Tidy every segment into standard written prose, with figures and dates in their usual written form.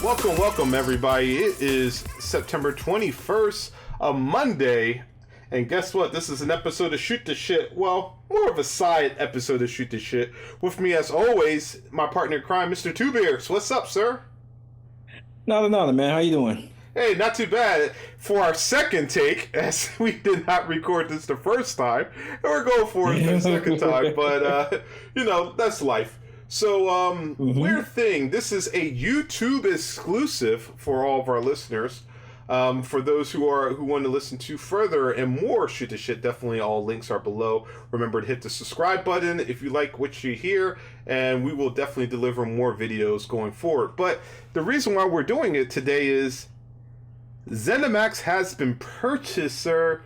Welcome, everybody. It is September 21st, a Monday, and guess what? This is an episode of Shoot the Shit. Well, more of a side episode of Shoot the Shit. With me, as always, my partner in crime, Mr. Two Beers. What's up, sir? Nothing, man. How you doing? Hey, not too bad. For our second take, as we did not record this the first time, and we're going for it the second time, but, that's life. So, weird thing, this is a YouTube exclusive for all of our listeners. For those who want to listen to further and more Shoot the Shit, definitely all links are below. Remember to hit the subscribe button if you like what you hear, and we will definitely deliver more videos going forward. But the reason why we're doing it today is Zenimax has been purchased, sir,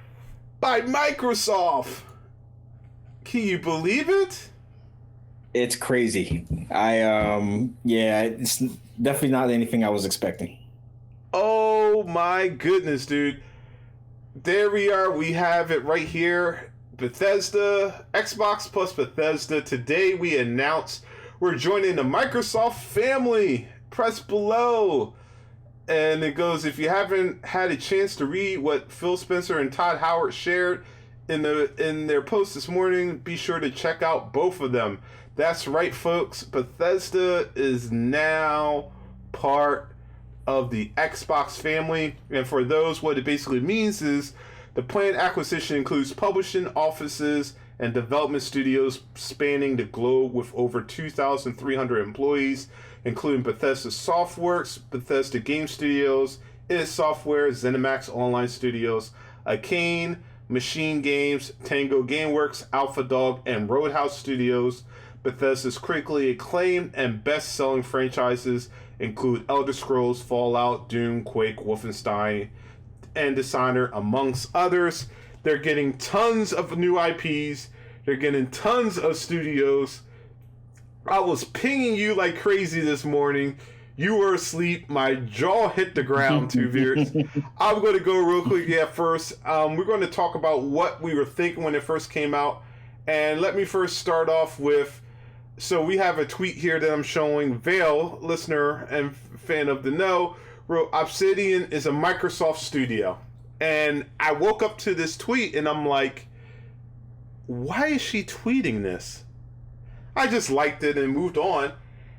by Microsoft. Can you believe it? It's crazy. It's definitely not anything I was expecting. Oh my goodness, dude. There we are. We have it right here. Bethesda, Xbox plus Bethesda. Today we announced we're joining the Microsoft family. Press below. And it goes, if you haven't had a chance to read what Phil Spencer and Todd Howard shared in their post this morning, be sure to check out both of them. That's right, folks. Bethesda is now part of the Xbox family. And for those, what it basically means is the planned acquisition includes publishing offices and development studios spanning the globe with over 2,300 employees, including Bethesda Softworks, Bethesda Game Studios, id Software, Zenimax Online Studios, Arcane, Machine Games, Tango Gameworks, Alpha Dog, and Roadhouse Studios. Bethesda's critically acclaimed and best-selling franchises include Elder Scrolls, Fallout, Doom, Quake, Wolfenstein, and Dishonored, amongst others. They're getting tons of new IPs. They're getting tons of studios. I was pinging you like crazy this morning. You were asleep. My jaw hit the ground, Two Beers. I'm going to go real quick. First, we're going to talk about what we were thinking when it first came out. And let me first start off with, so we have a tweet here that I'm showing. Vale, listener and fan of the know, wrote, Obsidian is a Microsoft studio. And I woke up to this tweet and I'm like, why is she tweeting this? I just liked it and moved on.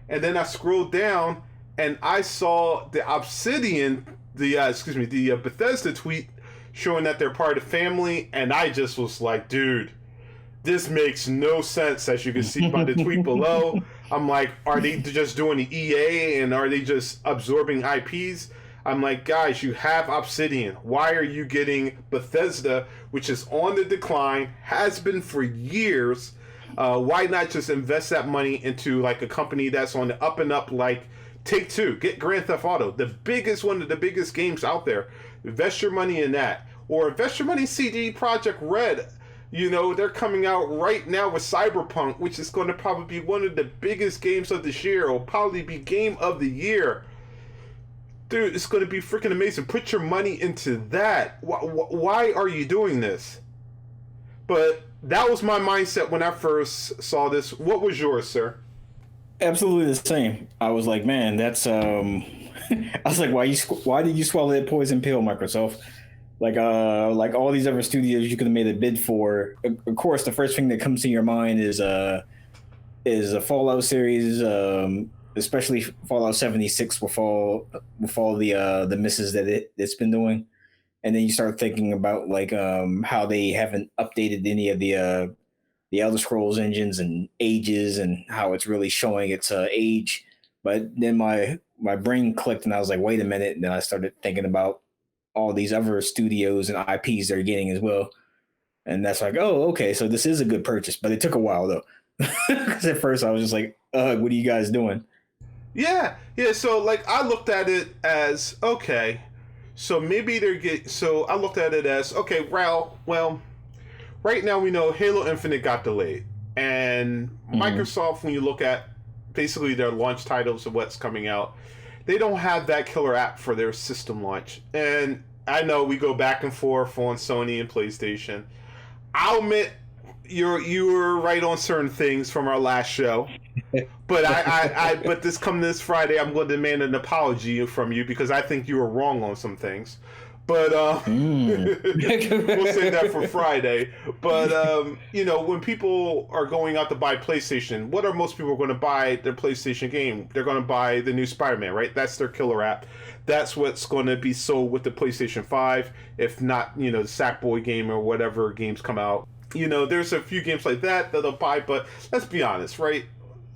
And then I scrolled down and I saw the Obsidian, the Bethesda tweet showing that they're part of the family. And I just was like, dude, this makes no sense, as you can see by the tweet below. I'm like, are they just doing the EA and are they just absorbing IPs? I'm like, guys, you have Obsidian. Why are you getting Bethesda, which is on the decline, has been for years? Why not just invest that money into like a company that's on the up and up, like Take-Two? Get Grand Theft Auto, one of the biggest games out there. Invest your money in that. Or invest your money in CD Projekt Red. You know, they're coming out right now with Cyberpunk, which is going to probably be one of the biggest games of this year. It'll probably be game of the year. Dude, it's going to be freaking amazing. Put your money into that. Why are you doing this? But that was my mindset when I first saw this. What was yours, sir? Absolutely the same. I was like, man, that's I was like, why did you swallow that poison pill, Microsoft? Like all these other studios you could have made a bid for. Of course, the first thing that comes to your mind is a Fallout series, especially Fallout 76 with all the misses that it's been doing. And then you start thinking about like how they haven't updated any of the Elder Scrolls engines and ages and how it's really showing its age. But then my brain clicked and I was like, wait a minute. And then I started thinking about all these other studios and IPs they're getting as well. And that's like, oh, okay, so this is a good purchase. But it took a while, though. Because at first I was just like, what are you guys doing? Yeah. So, like, I looked at it as, okay, so maybe so I looked at it as, okay, well, right now we know Halo Infinite got delayed. And Microsoft, when you look at basically their launch titles of what's coming out, they don't have that killer app for their system launch. And I know we go back and forth on Sony and PlayStation. I'll admit you were right on certain things from our last show. But but this Friday, I'm going to demand an apology from you because I think you were wrong on some things. But Mm. we'll save that for Friday. But when people are going out to buy PlayStation, what are most people going to buy their PlayStation game? They're going to buy the new Spider-Man, right? That's their killer app. That's what's going to be sold with the PlayStation 5, if not, the Sackboy game or whatever games come out. There's a few games like that they'll buy, but let's be honest, right?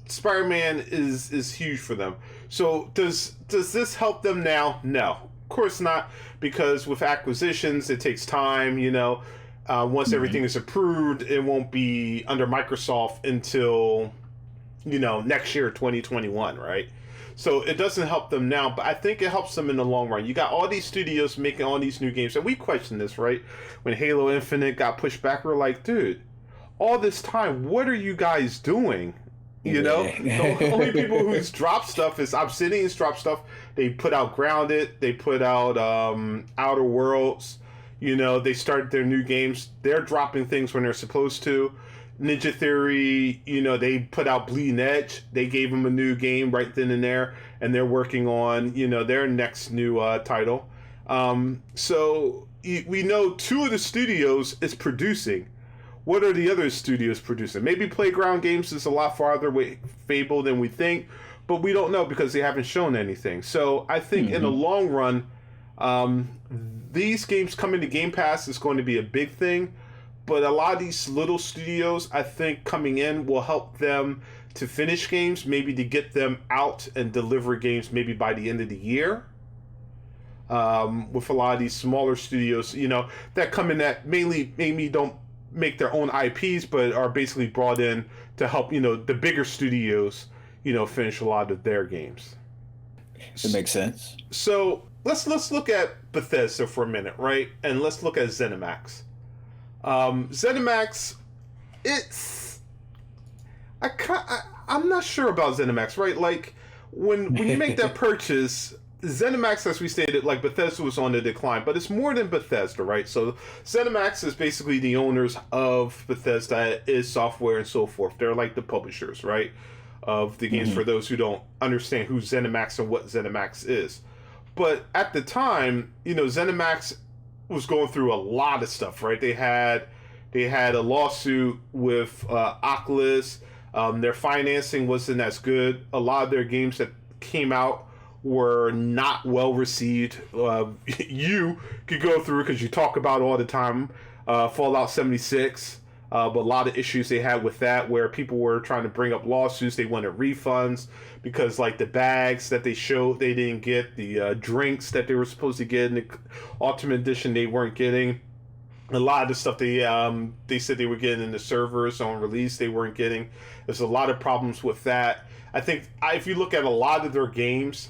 Spider-Man is huge for them. So does this help them now? No, of course not, because with acquisitions it takes time. Once everything is approved, it won't be under Microsoft until next year, 2021, right? So it doesn't help them now, but I think it helps them in the long run. You got all these studios making all these new games, and we questioned this, right? When Halo Infinite got pushed back, we're like, dude, all this time, what are you guys doing? The only people who's dropped stuff is Obsidian's dropped stuff. They put out Grounded, they put out Outer Worlds. They started their new games. They're dropping things when they're supposed to. Ninja Theory, they put out Bleeding Edge. They gave them a new game right then and there, and they're working on, their next new title. So we know two of the studios is producing. What are the other studios producing? Maybe Playground Games is a lot farther away Fable than we think, but we don't know because they haven't shown anything. So I think in the long run, these games coming to Game Pass is going to be a big thing. But a lot of these little studios, I think, coming in will help them to finish games, maybe to get them out and deliver games maybe by the end of the year. With a lot of these smaller studios, that come in that maybe don't make their own IPs, but are basically brought in to help, the bigger studios, finish a lot of their games. That makes sense. So let's look at Bethesda for a minute, right? And let's look at Zenimax. Zenimax, I'm not sure about Zenimax, right? Like when you make that purchase, Zenimax, as we stated, like Bethesda was on the decline, but it's more than Bethesda, right? So Zenimax is basically the owners of Bethesda, id Software, and so forth. They're like the publishers, right, of the games. For those who don't understand who Zenimax and what Zenimax is, but at the time, Zenimax was going through a lot of stuff, right? They had a lawsuit with Oculus. Their financing wasn't as good. A lot of their games that came out were not well received. You could go through because you talk about it all the time. Fallout 76, but a lot of issues they had with that, where people were trying to bring up lawsuits. They wanted refunds because, like, the bags that they showed they didn't get, the drinks that they were supposed to get in the Ultimate Edition they weren't getting. A lot of the stuff they said they were getting in the servers on release they weren't getting. There's a lot of problems with that. I think if you look at a lot of their games,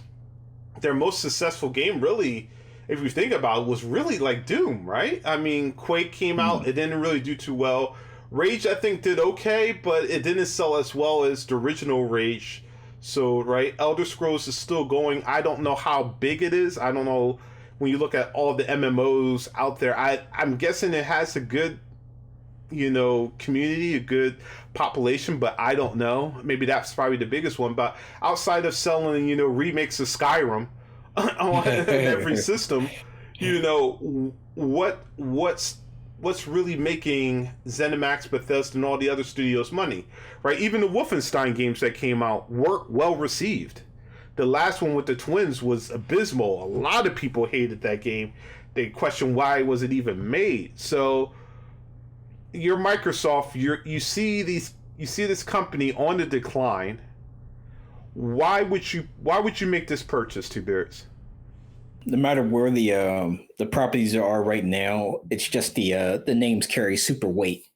their most successful game, really, if you think about it, was really like Doom, right? I mean, Quake came out, it didn't really do too well. Rage, I think, did okay, but it didn't sell as well as the original Rage. So, right, Elder Scrolls is still going. I don't know how big it is. I don't know when you look at all the MMOs out there. I'm guessing it has a good, community, a good population, but I don't know. Maybe that's probably the biggest one. But outside of selling, remakes of Skyrim on every system, what's really making ZeniMax, Bethesda, and all the other studios money, right? Even the Wolfenstein games that came out weren't well received. The last one with the twins was abysmal. A lot of people hated that game. They questioned why was it even made. So you're Microsoft. You see this company on the decline. Why would you make this purchase, Two Bears? No matter where the properties are right now, it's just the names carry super weight.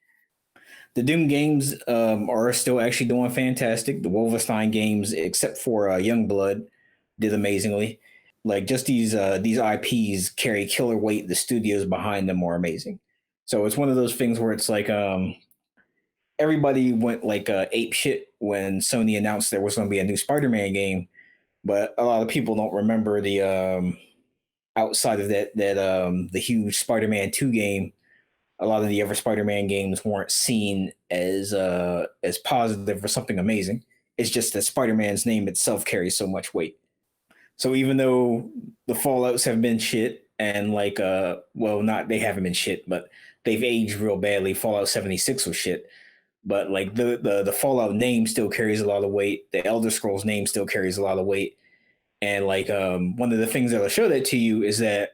The Doom games are still actually doing fantastic. The Wolfenstein games, except for Youngblood, did amazingly. Like, just these IPs carry killer weight. The studios behind them are amazing. So it's one of those things where it's like everybody went like ape shit when Sony announced there was going to be a new Spider-Man game, but a lot of people don't remember the outside of that the huge Spider-Man 2 game. A lot of the other Spider-Man games weren't seen as positive or something amazing. It's just that Spider-Man's name itself carries so much weight. So even though the Fallouts have been shit and like well, not they haven't been shit, but they've aged real badly. Fallout 76 was shit. But like the Fallout name still carries a lot of weight. The Elder Scrolls name still carries a lot of weight. And like one of the things that'll show that to you is that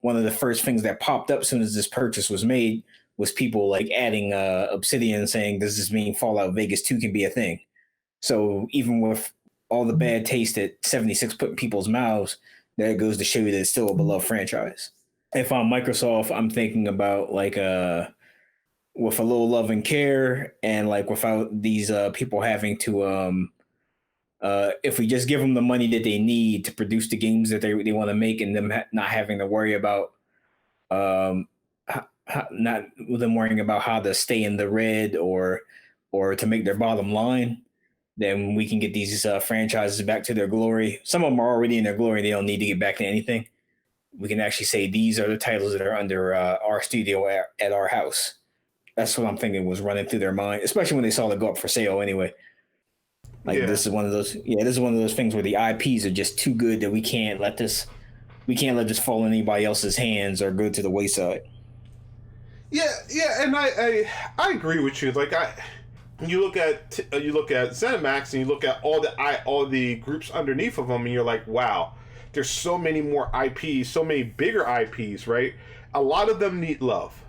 one of the first things that popped up as soon as this purchase was made was people like adding Obsidian saying, does this mean Fallout Vegas 2 can be a thing? So even with all the bad taste that 76 put in people's mouths, that goes to show you that it's still a beloved franchise. If I'm Microsoft, I'm thinking about like with a little love and care, and like without these people having to if we just give them the money that they need to produce the games that they want to make, and them not having to worry about not them worrying about how to stay in the red or to make their bottom line, then we can get these franchises back to their glory. Some of them are already in their glory. They don't need to get back to anything. We can actually say these are the titles that are under our studio at our house. That's what I'm thinking was running through their mind, especially when they saw it go up for sale anyway. Like this is one of those. Yeah, this is one of those things where the IPs are just too good that we can't let this fall in anybody else's hands or go to the wayside. Yeah, and I agree with you. Like you look at Zenimax and you look at all the groups underneath of them, and you're like, wow, there's so many more IPs, so many bigger IPs, right? A lot of them need love.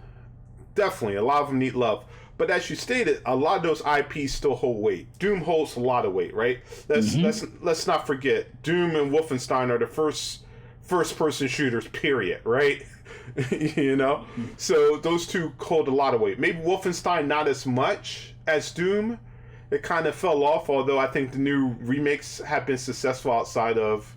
Definitely, a lot of them need love. But as you stated, a lot of those IPs still hold weight. Doom holds a lot of weight, right? Let's not forget, Doom and Wolfenstein are the first person shooters, period, right? You know? So those two hold a lot of weight. Maybe Wolfenstein not as much as Doom. It kind of fell off, although I think the new remakes have been successful outside of,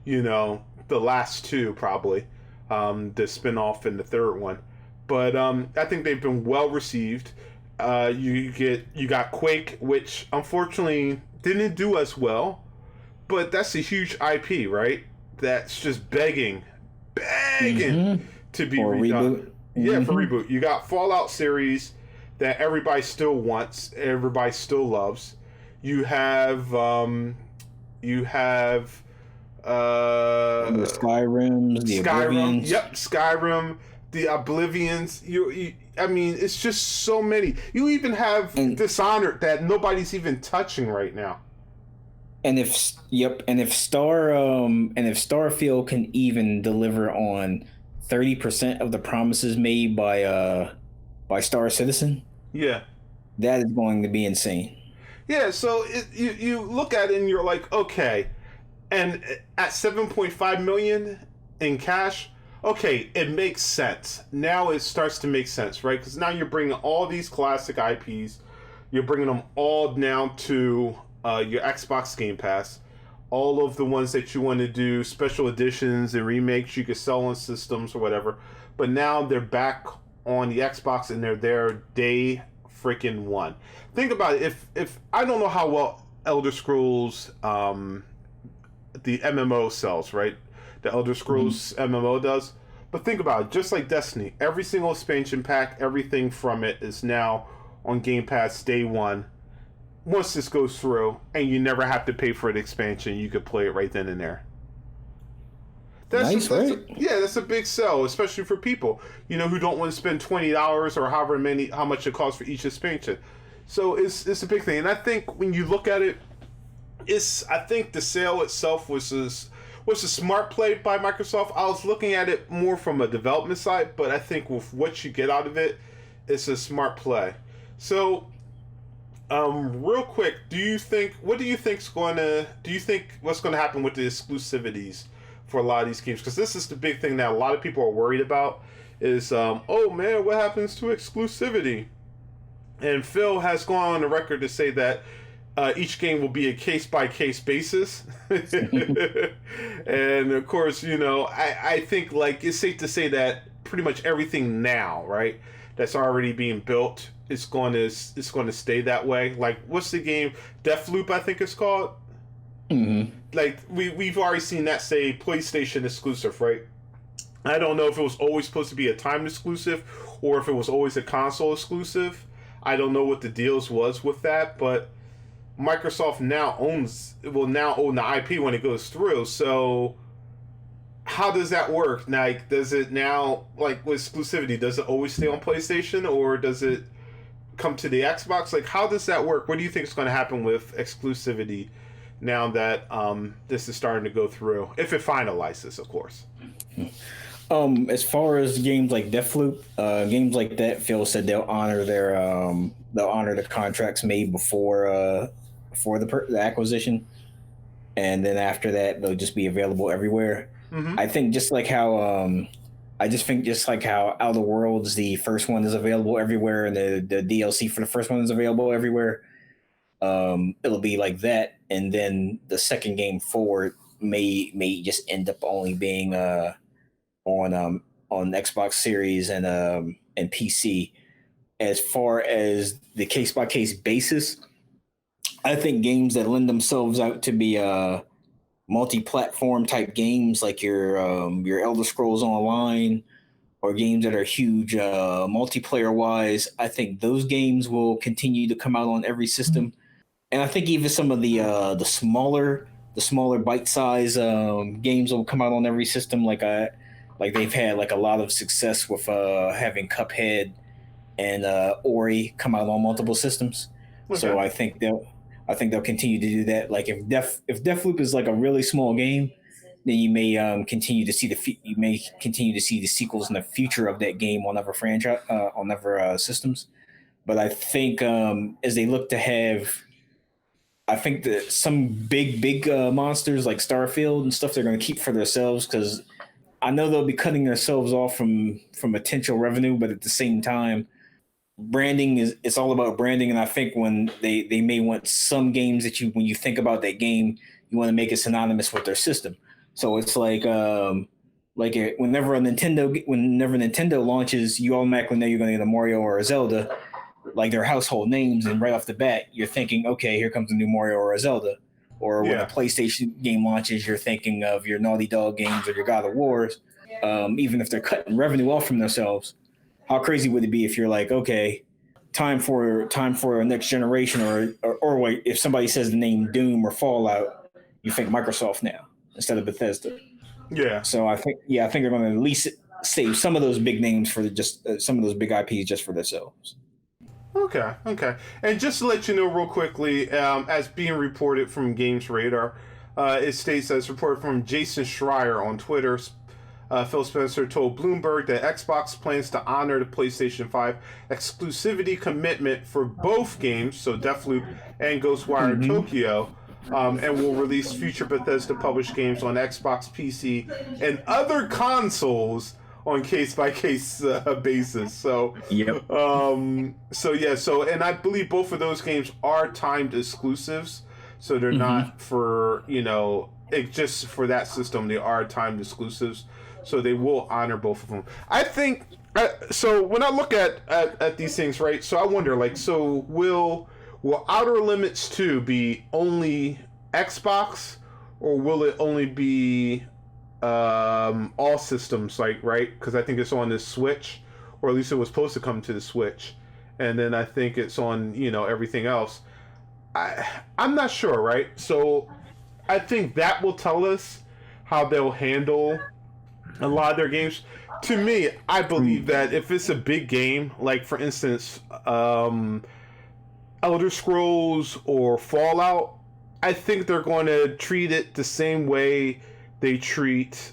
you know, the last two, probably. The spin-off and the third one. But I think they've been well received. You got Quake, which unfortunately didn't do as well, but that's a huge IP, right? That's just begging to be redone. Yeah, for reboot. You got Fallout series that everybody still wants, everybody still loves. You have the Skyrims, the Oblivions. Yep, Skyrim. The Oblivions, I mean, it's just so many. You even have Dishonored that nobody's even touching right now. And if Starfield can even deliver on 30% of the promises made by Star Citizen, yeah, that is going to be insane. Yeah, so you look at it and you're like, okay, and at 7.5 million in cash. Okay, it makes sense. Now it starts to make sense, right? Because now you're bringing all these classic IPs, you're bringing them all down to your Xbox Game Pass. All of the ones that you want to do, special editions and remakes, you could sell on systems or whatever. But now they're back on the Xbox and they're there day freaking one. Think about it. If I don't know how well Elder Scrolls, the MMO sells, right? The Elder Scrolls MMO does. But think about it, just like Destiny, every single expansion pack, everything from it is now on Game Pass day one. Once this goes through, and you never have to pay for an expansion, you could play it right then and there. That's a big sell, especially for people, you know, who don't want to spend $20 or how much it costs for each expansion. So it's a big thing, and I think when you look at it, I think the sale itself was a smart play by Microsoft. I was looking at it more from a development side, but I think with what you get out of it, it's a smart play. So, real quick, do you think what's going to happen with the exclusivities for a lot of these games? Because this is the big thing that a lot of people are worried about is, oh man, what happens to exclusivity? And Phil has gone on the record to say that each game will be a case-by-case basis. And of course, you know, I think like it's safe to say that pretty much everything now, right, that's already being built is going to stay that way. Like, what's the game? Deathloop, I think it's called. Mm-hmm. Like we've already seen that say PlayStation exclusive, right? I don't know if it was always supposed to be a timed exclusive or if it was always a console exclusive. I don't know what the deals was with that, but Microsoft will now own the IP when it goes through. So how does that work? Like, does it now, like with exclusivity, does it always stay on PlayStation, or does it come to the Xbox? Like, how does that work? What do you think is going to happen with exclusivity now that this is starting to go through, if it finalizes, of course? As far as games like Deathloop, games like that, Phil said they'll honor the contracts made before the acquisition, and then after that they'll just be available everywhere. Mm-hmm. I think just like how Outer Worlds, the first one is available everywhere, and the DLC for the first one is available everywhere. It'll be like that, and then the second game forward may just end up only being on Xbox Series and PC. As far as the case by case basis, I think games that lend themselves out to be multi-platform type games, like your Elder Scrolls Online, or games that are huge multiplayer wise, I think those games will continue to come out on every system. And I think even some of the smaller bite size games will come out on every system. Like they've had like a lot of success with having Cuphead and Ori come out on multiple systems. Okay. So I think they'll continue to do that. Like if Deathloop is like a really small game, then you may continue to see the sequels in the future of that game on other franchise on other systems. But I think as they look to have, I think that some big monsters like Starfield and stuff they're going to keep for themselves, because I know they'll be cutting themselves off from potential revenue, but at the same time, branding it's all about branding. And I think when they may want some games that when you think about that game, you want to make it synonymous with their system. So it's whenever Nintendo launches, you automatically know you're going to get a Mario or a Zelda, like their household names, and right off the bat, you're thinking, okay, here comes a new Mario or a Zelda. Or when a PlayStation game launches, you're thinking of your Naughty Dog games or your God of Wars. Even if they're cutting revenue off from themselves, how crazy would it be if you're like, okay, time for a next generation, or wait, if somebody says the name Doom or Fallout, you think Microsoft now instead of Bethesda. Yeah. So I think they're going to at least save some of those big names for just some of those big IPs just for themselves. Okay. And just to let you know real quickly, as being reported from Games Radar, it states as reported from Jason Schreier on Twitter, Phil Spencer told Bloomberg that Xbox plans to honor the PlayStation 5 exclusivity commitment for both games, so Deathloop and Ghostwire Tokyo, and will release future Bethesda published games on Xbox, PC, and other consoles on case-by-case basis. So, yep. And I believe both of those games are timed exclusives, so they're not for, just for that system. They are timed exclusives, so they will honor both of them. I think, so when I look at these things, right, so I wonder, like, so will Outer Limits 2 be only Xbox, or will it only be all systems, like, right? Because I think it's on the Switch, or at least it was supposed to come to the Switch, and then I think it's on everything else. I'm not sure, right? So I think that will tell us how they'll handle a lot of their games. To me, I believe that if it's a big game, like for instance Elder Scrolls or Fallout, I think they're going to treat it the same way they treat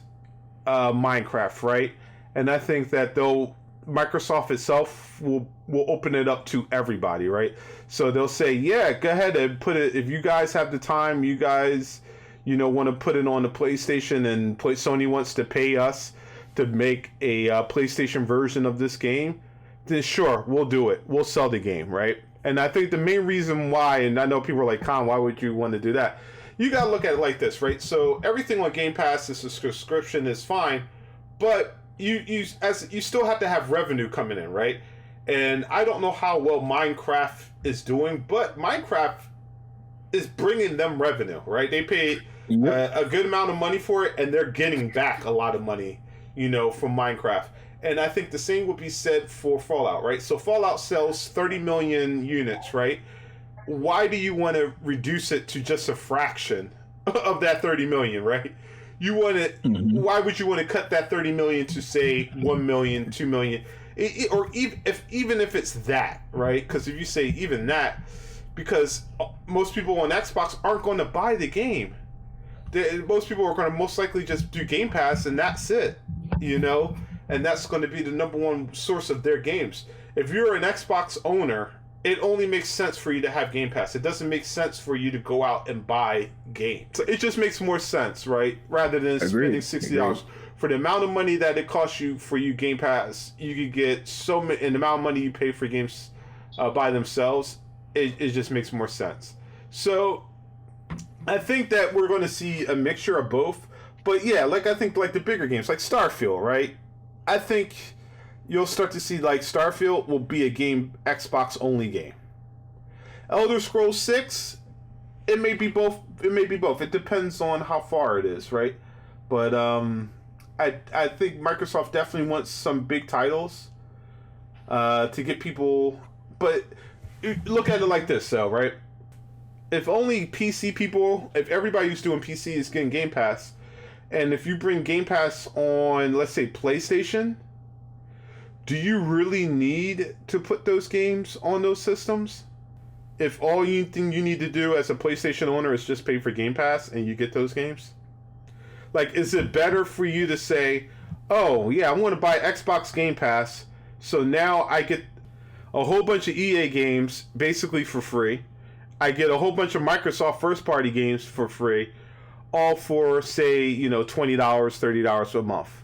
Minecraft, right? And I think that Microsoft itself will open it up to everybody, right? So they'll say, yeah, go ahead and put it, if you guys have the time, you guys, want to put it on the PlayStation, and Sony wants to pay us to make a PlayStation version of this game, then sure, we'll do it. We'll sell the game, right? And I think the main reason why, and I know people are like, Con, why would you want to do that? You got to look at it like this, right? So everything on Game Pass is a subscription, is fine, but you still have to have revenue coming in, right? And I don't know how well Minecraft is doing, but Minecraft is bringing them revenue, right? They paid a good amount of money for it, and they're getting back a lot of money, from Minecraft. And I think the same would be said for Fallout, right? So Fallout sells 30 million units, right? why do you want to reduce it to just a fraction of that 30 million, right? You want to, Mm-hmm. why would you want to cut that 30 million to say 1 million, 2 million, or even if it's that, right? Because if you say even that, because most people on Xbox aren't going to buy the game. Most people are going to most likely just do Game Pass and that's it, you know, and that's going to be the number one source of their games. If you're an Xbox owner, it only makes sense for you to have Game Pass. It doesn't make sense for you to go out and buy games. So it just makes more sense, right? Rather than spending $60 for the amount of money that it costs you for you Game Pass, you could get so many, and the amount of money you pay for games by themselves. It just makes more sense. So I think that we're going to see a mixture of both. But yeah, like I think like the bigger games, like Starfield, right? I think you'll start to see like Starfield will be a game Xbox only game. Elder Scrolls 6, it may be both. It may be both. It depends on how far it is, right? But I think Microsoft definitely wants some big titles to get people. But look at it like this, though, right? If only PC people, if everybody who's doing PC is getting Game Pass, and if you bring Game Pass on, let's say PlayStation, do you really need to put those games on those systems? If all you think you need to do as a PlayStation owner is just pay for Game Pass and you get those games? Like, is it better for you to say, oh, yeah, I want to buy Xbox Game Pass, so now I get a whole bunch of EA games basically for free. I get a whole bunch of Microsoft first party games for free, all for, say, $20, $30 a month.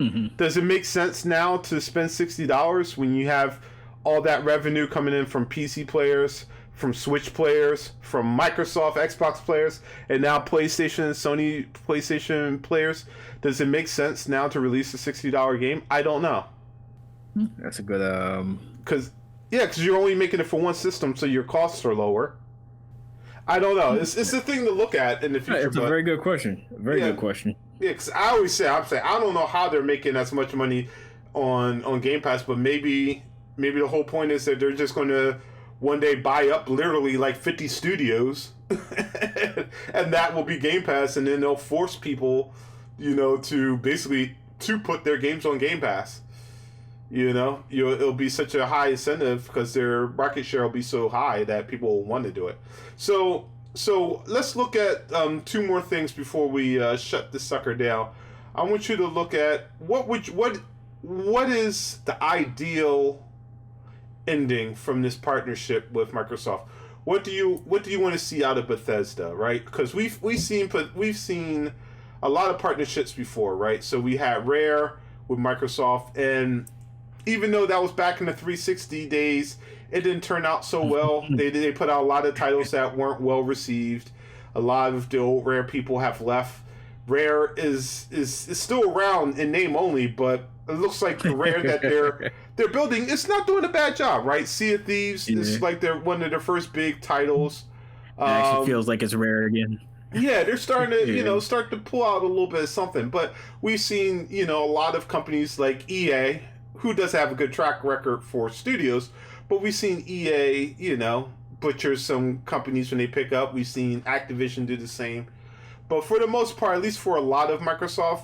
Mm-hmm. Does it make sense now to spend $60 when you have all that revenue coming in from PC players, from Switch players, from Microsoft Xbox players, and now PlayStation and Sony PlayStation players? Does it make sense now to release a $60 game? I don't know. That's a good Because you're only making it for one system, so your costs are lower. I don't know. It's a thing to look at in the future. It's a very good question. Very good question. Yeah, because I'm saying I don't know how they're making as much money on Game Pass, but maybe the whole point is that they're just going to one day buy up literally like 50 studios, and that will be Game Pass, and then they'll force people, to basically to put their games on Game Pass. It'll be such a high incentive because their market share will be so high that people will want to do it. So let's look at two more things before we shut this sucker down. I want you to look at what is the ideal ending from this partnership with Microsoft. What do you want to see out of Bethesda, right? Because we've seen a lot of partnerships before, right? So we had Rare with Microsoft, and even though that was back in the 360 days, it didn't turn out so well. They put out a lot of titles that weren't well received. A lot of the old Rare people have left. Rare is still around in name only, but it looks like the Rare that they're building, it's not doing a bad job, right? Sea of Thieves is like they're one of their first big titles. It actually feels like it's Rare again. Yeah, they're starting to start to pull out a little bit of something. But we've seen a lot of companies like EA, who does have a good track record for studios, but we've seen EA, butcher some companies when they pick up. We've seen Activision do the same. But for the most part, at least for a lot of Microsoft,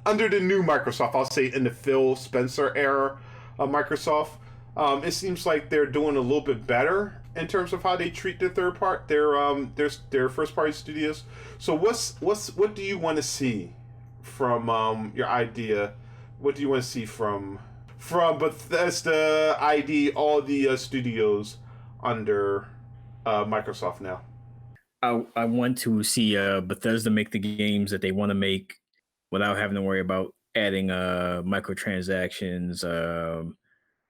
under the new Microsoft, I'll say in the Phil Spencer era of Microsoft, it seems like they're doing a little bit better in terms of how they treat their their first party studios. So what do you want to see from your idea? What do you want to see from Bethesda, ID, all the studios under Microsoft now? I want to see Bethesda make the games that they want to make without having to worry about adding microtransactions,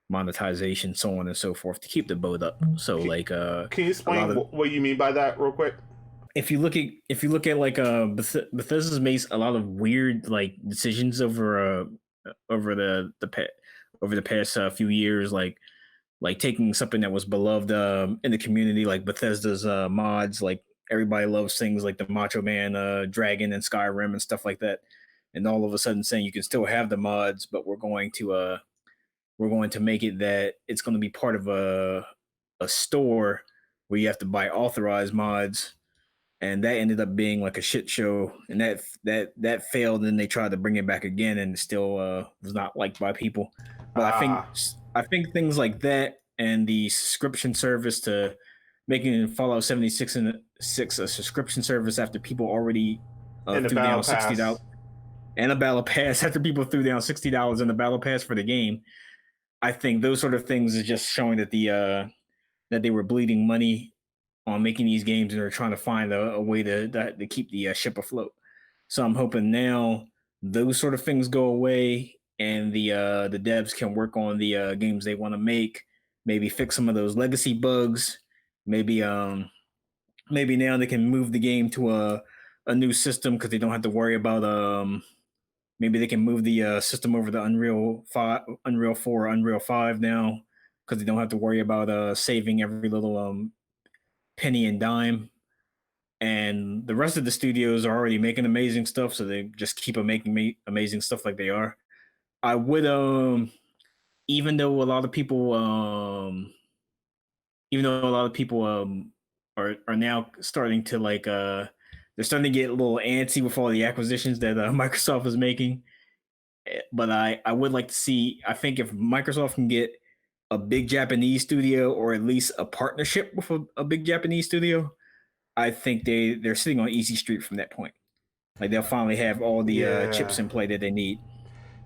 monetization, so on and so forth, to keep the boat up. So can you explain what you mean by that real quick? If you look at like Bethesda's made a lot of weird like decisions over the past few years, like taking something that was beloved in the community, like Bethesda's mods. Like everybody loves things like the Macho Man dragon and Skyrim and stuff like that, and all of a sudden saying you can still have the mods, but we're going to make it that it's going to be part of a store where you have to buy authorized mods, and that ended up being like a shit show, and that failed. And they tried to bring it back again, and it still was not liked by people. But I think things like that and the subscription service to making Fallout 76 and 6 a subscription service after people already and the threw battle down $60 pass. and a battle pass after people threw down $60 in the battle pass for the game. I think those sort of things is just showing that that they were bleeding money on making these games and they're trying to find a way to keep the ship afloat. So I'm hoping now those sort of things go away and the devs can work on the games they want to make, maybe fix some of those legacy bugs, maybe maybe now they can move the game to a new system because they don't have to worry about maybe they can move the system over to Unreal 4, Unreal 5 now because they don't have to worry about saving every little penny and dime. And the rest of the studios are already making amazing stuff, so they just keep on making amazing stuff like they are. I would even though a lot of people are now starting to like they're starting to get a little antsy with all the acquisitions that Microsoft is making. But I would like to see, I think if Microsoft can get a big Japanese studio or at least a partnership with a big Japanese studio, I think they're sitting on easy street from that point. Like they'll finally have all the chips in play that they need.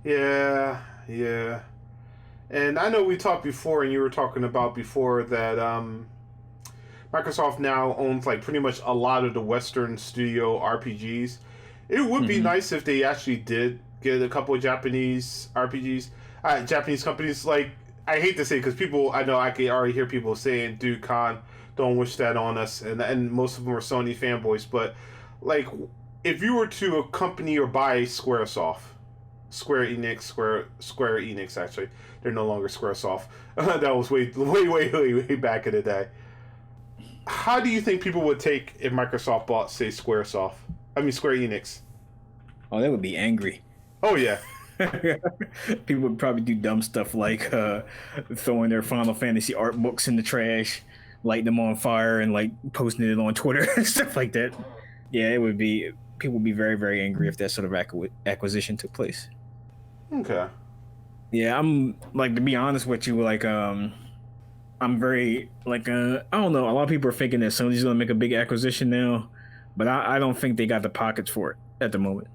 Yeah, yeah. And I know we talked before, and you were talking about before that Microsoft now owns like pretty much a lot of the Western studio RPGs. It would be nice if they actually did get a couple of Japanese RPGs, Japanese companies. Like, I hate to say because people, I know I can already hear people saying, "Dude, Con, don't wish that on us," and most of them are Sony fanboys. But like, if you were to accompany or buy Square Enix, actually, they're no longer Squaresoft. That was way back in the day. How do you think people would take if Microsoft bought, say, Square Enix? Oh, they would be angry. Oh, yeah. People would probably do dumb stuff like throwing their Final Fantasy art books in the trash, lighting them on fire, and like posting it on Twitter and stuff like that. Yeah, it would be. People would be very, very angry if that sort of acquisition took place. Okay. Yeah, I'm like, to be honest with you, like I'm very like I don't know. A lot of people are thinking that Sony's gonna make a big acquisition now, but I don't think they got the pockets for it at the moment.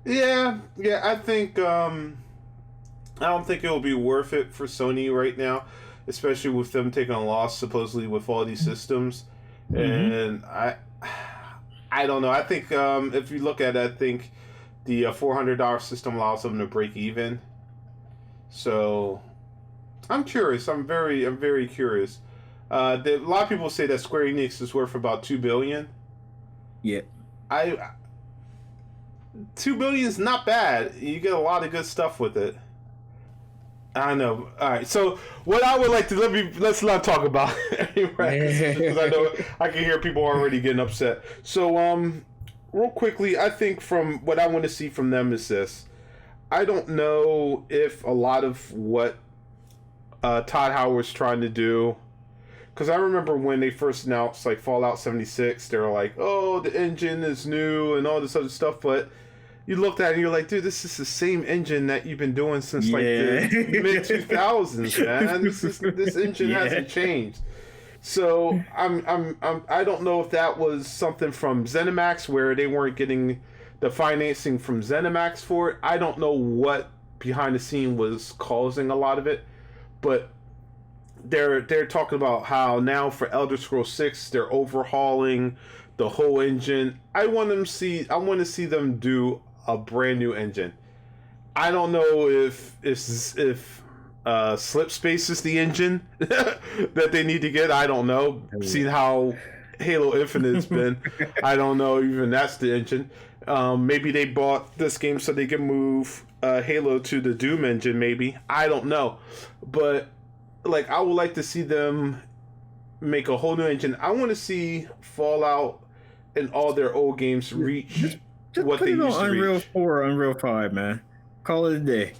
Yeah. I think I don't think it'll be worth it for Sony right now, especially with them taking a loss supposedly with all these systems. And I don't know. I think if you look at it, I think the $400 system allows them to break even. So I'm curious. I'm very curious. A lot of people say that Square Enix is worth about $2 billion. Yeah. $2 billion is not bad. You get a lot of good stuff with it. I know. All right. So what I would like to let's not talk about because I know I can hear people already getting upset. So real quickly, I think from what I want to see from them is this. I don't know if a lot of what Todd Howard's trying to do, because I remember when they first announced like Fallout 76, they were like, "Oh, the engine is new and all this other stuff," but you looked at it and you're like, "Dude, this is the same engine that you've been doing since like the mid 2000s, man. This engine hasn't changed." So I don't know if that was something from Zenimax where they weren't getting the financing from Zenimax for it. I don't know what behind the scene was causing a lot of it, but they're talking about how now for Elder Scrolls 6 they're overhauling the whole engine. I want to see them do a brand new engine. I don't know if Slipspace is the engine that they need to get. I don't know. Seeing how Halo Infinite's been, I don't know even that's the engine. Maybe they bought this game so they can move Halo to the Doom engine. Maybe, I don't know, but like I would like to see them make a whole new engine. I want to see Fallout and all their old games reach just what put they it used on to Unreal reach. 4, Unreal 5, man. Call it a day.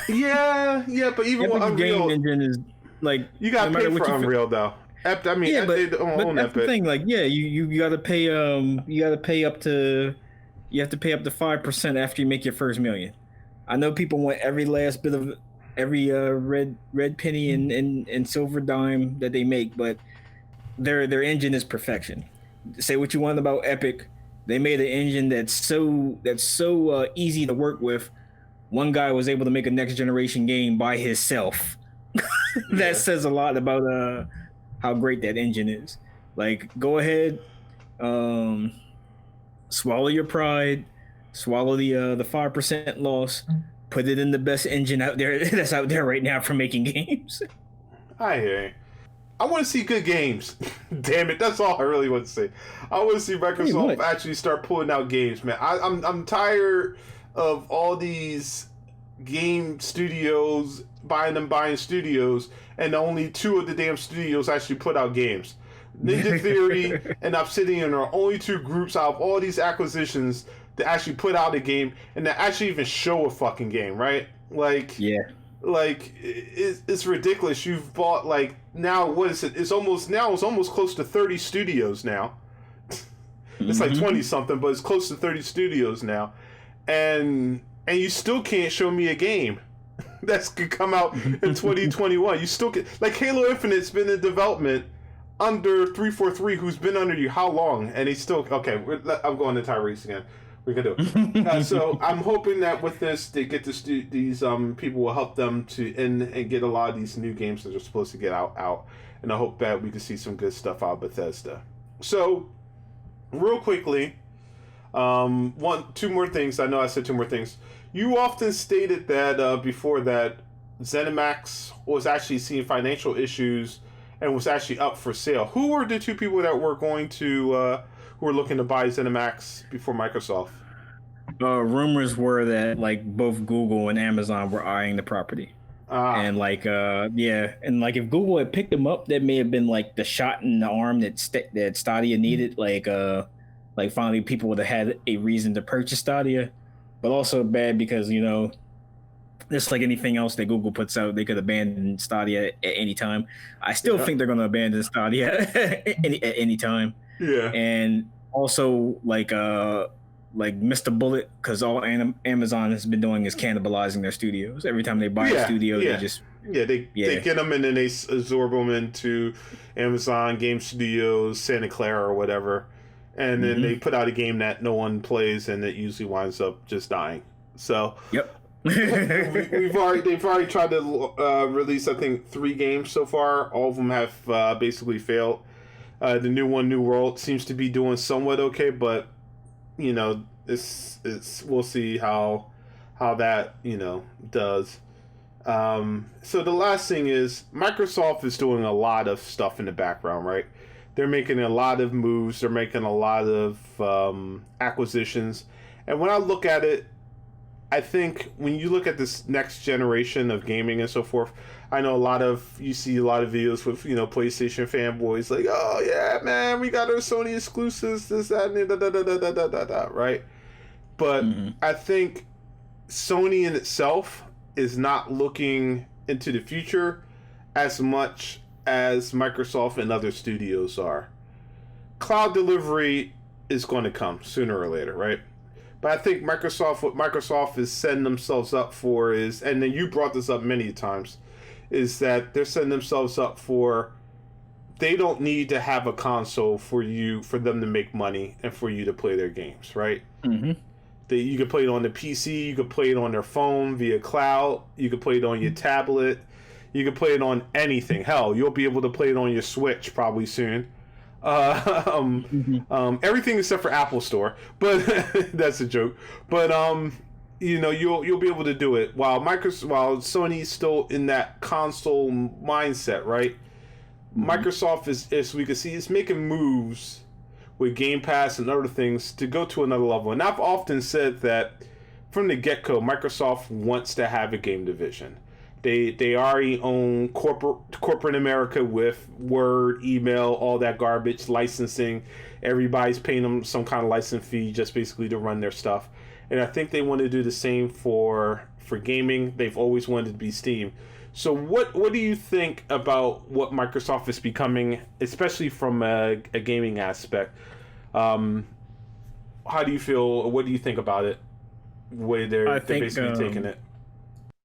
Yeah, but even with Epic Unreal, game engine is like you got to pay for Unreal though. I mean, Yeah, they but own that's the Epic. thing. Like, yeah, you got to pay you got to pay up to you have to pay up to 5% after you make your first million. I know people want every last bit of every red penny and silver dime that they make, but their engine is perfection. Say what you want about Epic, they made an engine that's so easy to work with. One guy was able to make a next generation game by himself. That Yeah. says a lot about how great that engine is. Like, go ahead, um, swallow your pride, swallow the 5% loss, put it in the best engine out there that's out there right now for making games. I hear you. I want to see good games. Damn it, that's all I really want to say. I want to see Pretty Microsoft much. actually start pulling out games, man. I'm tired of all these game studios buying studios, and only two of the damn studios actually put out games. Ninja Theory and Obsidian are only two groups out of all these acquisitions that actually put out a game and that actually even show a fucking game, right? Yeah. Like it's ridiculous. You've bought like now what is it? It's almost close to 30 studios now. It's like 20 something, but it's close to 30 studios now, and you still can't show me a game that's could come out in 2021. You still can, like Halo Infinite's been in development under 343, who's been under you how long, and he's still okay. I'm going to Tyrese again. We can do it. So I'm hoping that with this, they get these people will help them to and get a lot of these new games that are supposed to get out, and I hope that we can see some good stuff out of Bethesda. So, real quickly, two more things. I know I said two more things. You often stated that before that Zenimax was actually seeing financial issues and was actually up for sale. Who were the two people that were going to who were looking to buy Zenimax before Microsoft? Rumors were that like both Google and Amazon were eyeing the property. And like yeah, and like if Google had picked them up, that may have been like the shot in the arm that Stadia needed. Like finally people would have had a reason to purchase Stadia, but also bad because just like anything else that Google puts out, they could abandon Stadia at any time. I still think they're going to abandon Stadia at any time. Yeah. And also like missed a bullet because all Amazon has been doing is cannibalizing their studios. Every time they buy a studio, they just they get them and then they absorb them into Amazon Game Studios, Santa Clara or whatever, and then they put out a game that no one plays and it usually winds up just dying. So yep. they've already tried to release I think 3 games so far. All of them have basically failed. The new one, New World, seems to be doing somewhat okay, but it's we'll see how that does. So the last thing is Microsoft is doing a lot of stuff in the background, right? They're making a lot of moves. They're making a lot of acquisitions, and when I look at it, I think when you look at this next generation of gaming and so forth, I know you see a lot of videos with PlayStation fanboys like, oh yeah, man, we got our Sony exclusives, this, that, and da da da da da da da, right? But I think Sony in itself is not looking into the future as much as Microsoft and other studios are. Cloud delivery is going to come sooner or later, right? But I think what Microsoft is setting themselves up for is, and then you brought this up many times, is that they're setting themselves up for, they don't need to have a console for them to make money and for you to play their games, right? You can play it on the PC, you can play it on their phone via cloud, you can play it on your tablet, you can play it on anything. Hell, you'll be able to play it on your Switch probably soon. Everything except for Apple Store, but that's a joke. But you'll be able to do it while Sony's still in that console mindset, right? Microsoft is, as we can see, is making moves with Game Pass and other things to go to another level. And I've often said that from the get-go, Microsoft wants to have a game division. They already own corporate America with Word, email, all that garbage, licensing. Everybody's paying them some kind of license fee just basically to run their stuff. And I think they want to do the same for gaming. They've always wanted to be Steam. So what do you think about what Microsoft is becoming, especially from a gaming aspect? Um, how do you feel? What do you think about it? The way I they're think basically taking it.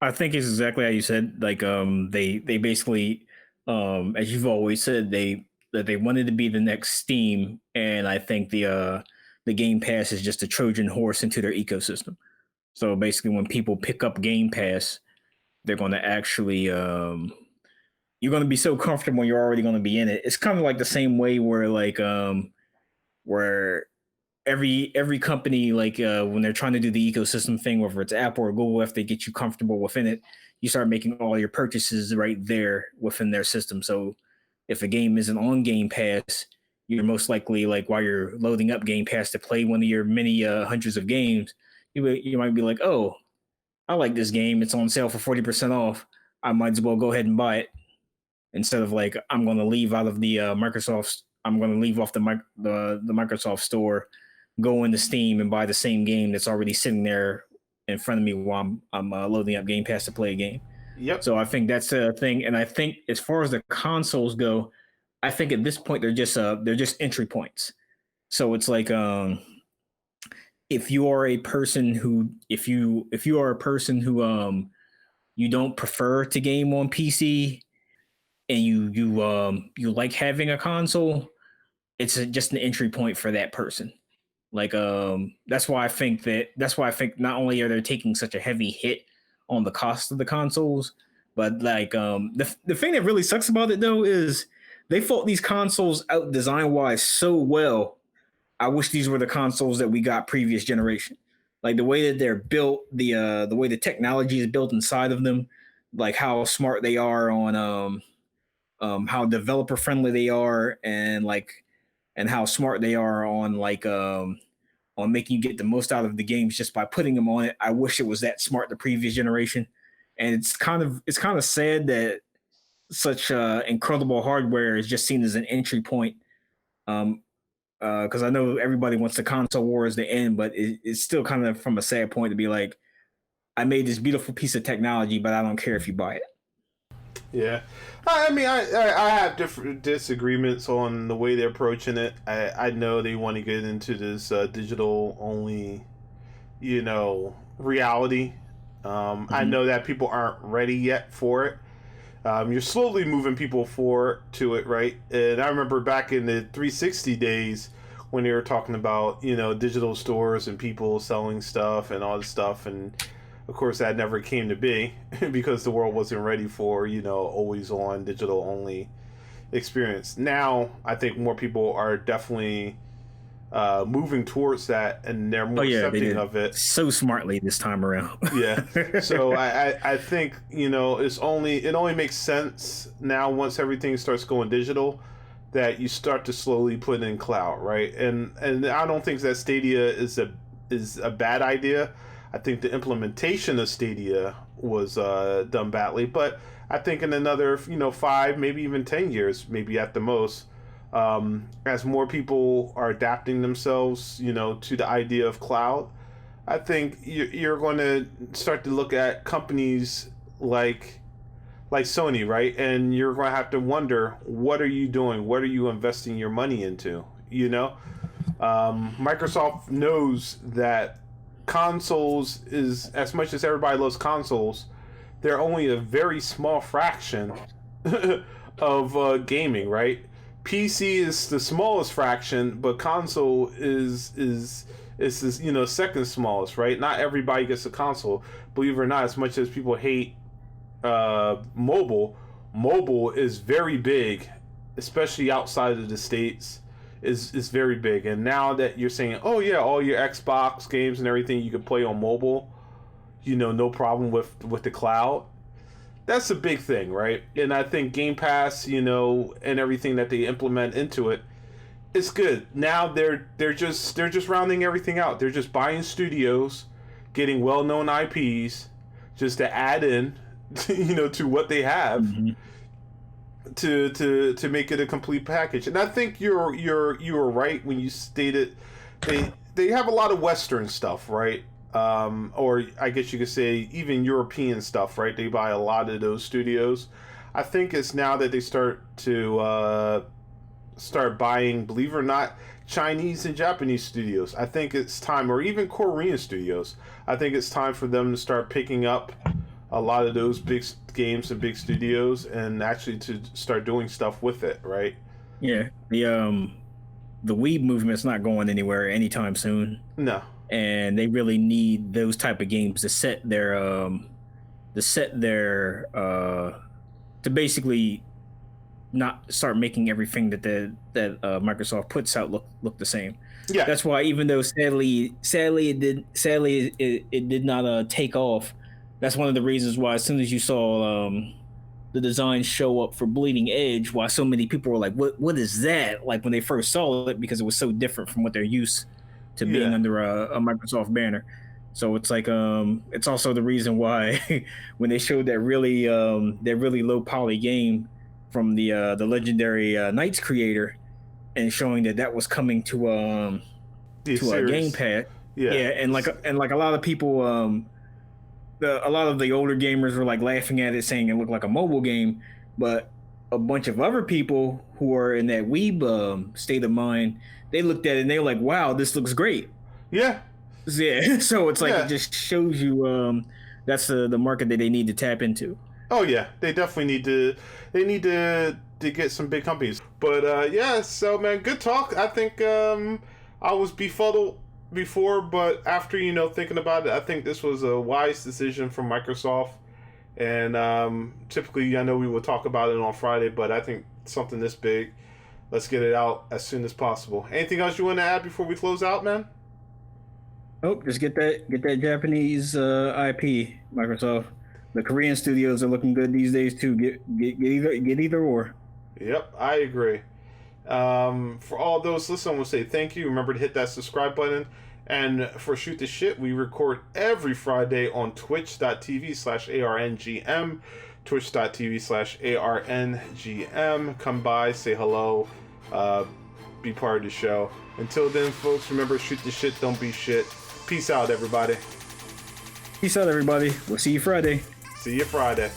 I think it's exactly how you said. Like they basically as you've always said, they wanted to be the next Steam, and I think the Game Pass is just a Trojan horse into their ecosystem. So basically, when people pick up Game Pass, they're going to actually you're going to be so comfortable you're already going to be in it. It's kind of like the same way where where every company like when they're trying to do the ecosystem thing, whether it's Apple or Google, if they get you comfortable within it, you start making all your purchases right there within their system. So if a game isn't on Game Pass, you're most likely like while you're loading up Game Pass to play one of your many hundreds of games, you might be like, oh, I like this game. It's on sale for 40% off. I might as well go ahead and buy it instead of like I'm going to leave out of the Microsoft. I'm going to leave off the Microsoft store, go into Steam and buy the same game that's already sitting there in front of me while I'm loading up Game Pass to play a game. Yep. So I think that's a thing. And I think as far as the consoles go, I think at this point they're just entry points. So it's like if you are a person who if you are a person who you don't prefer to game on PC and you like having a console, it's just an entry point for that person. Like that's why I think not only are they taking such a heavy hit on the cost of the consoles, but like the thing that really sucks about it though is they fought these consoles out design wise so well. I wish these were the consoles that we got previous generation. Like the way that they're built, the way the technology is built inside of them, like how smart they are on how developer friendly they are, and how smart they are on making you get the most out of the games just by putting them on it. I wish it was that smart the previous generation, and it's kind of sad that such incredible hardware is just seen as an entry point. Um, because I know everybody wants the console wars to end, but it's still kind of from a sad point to be like, I made this beautiful piece of technology, but I don't care if you buy it. Yeah, I mean, I have different disagreements on the way they're approaching it. I know they want to get into this digital only, reality. I know that people aren't ready yet for it. You're slowly moving people forward to it, right? And I remember back in the 360 days when they were talking about, digital stores and people selling stuff and all this stuff. And of course, that never came to be because the world wasn't ready for, always on digital only experience. Now, I think more people are definitely moving towards that, and they're more accepting of it so smartly this time around. Yeah, so I think it only makes sense now once everything starts going digital that you start to slowly put in cloud, right? And I don't think that Stadia is a bad idea. I think the implementation of Stadia was done badly, but I think in another 5, maybe even 10 years, maybe at the most, as more people are adapting themselves, to the idea of cloud, I think you're going to start to look at companies like Sony, right? And you're going to have to wonder, what are you doing? What are you investing your money into? Microsoft knows that consoles is, as much as everybody loves consoles, they're only a very small fraction of gaming, right? PC is the smallest fraction, but console is second smallest, right? Not everybody gets a console. Believe it or not, as much as people hate mobile is very big, especially outside of the States, is very big. And now that you're saying, oh yeah, all your Xbox games and everything you can play on mobile, no problem with the cloud. That's a big thing, right? And I think Game Pass, and everything that they implement into it, it's good. Now they're just rounding everything out. They're just buying studios, getting well-known IPs, just to add in, to what they have, to make it a complete package. And I think you were right when you stated they have a lot of Western stuff, right? or I guess you could say even European stuff, right? They buy a lot of those studios. I think it's now that they start buying, believe it or not, Chinese and Japanese studios. I think it's time, or even Korean studios. I think it's time for them to start picking up a lot of those big games and big studios, and actually to start doing stuff with it, right? Yeah, the weeb movement's not going anywhere anytime soon. No. And they really need those type of games to set their to basically not start making everything that Microsoft puts out look the same. Yeah, that's why, even though sadly it did not take off. That's one of the reasons why, as soon as you saw the design show up for Bleeding Edge, why so many people were like, "What is that?" Like when they first saw it, because it was so different from what they're used to being under a Microsoft banner. So it's like it's also the reason why when they showed that really low poly game from the legendary Knights creator, and showing that was coming to a gamepad, and like a lot of people, a lot of the older gamers were like laughing at it, saying it looked like a mobile game, but a bunch of other people who are in that weeb state of mind, they looked at it and they were like, "Wow, this looks great." Yeah. So it's like it just shows you that's the market that they need to tap into. Oh yeah, they definitely need to. They need to get some big companies. But so man, good talk. I think I was befuddled before, but after thinking about it, I think this was a wise decision from Microsoft. And typically, I know we will talk about it on Friday, but I think something this big, let's get it out as soon as possible. Anything else you want to add before we close out, man? Oh, just get that Japanese IP, Microsoft. The Korean studios are looking good these days too. Get either or. Yep, I agree. For all those listening, I want to say thank you. Remember to hit that subscribe button. And for Shoot the Shit, we record every Friday on twitch.tv/ARNGM, twitch.tv/ARNGM. Come by, say hello, be part of the show. Until then, folks, remember, shoot the shit, don't be shit. Peace out, everybody. Peace out, everybody. We'll see you Friday. See you Friday.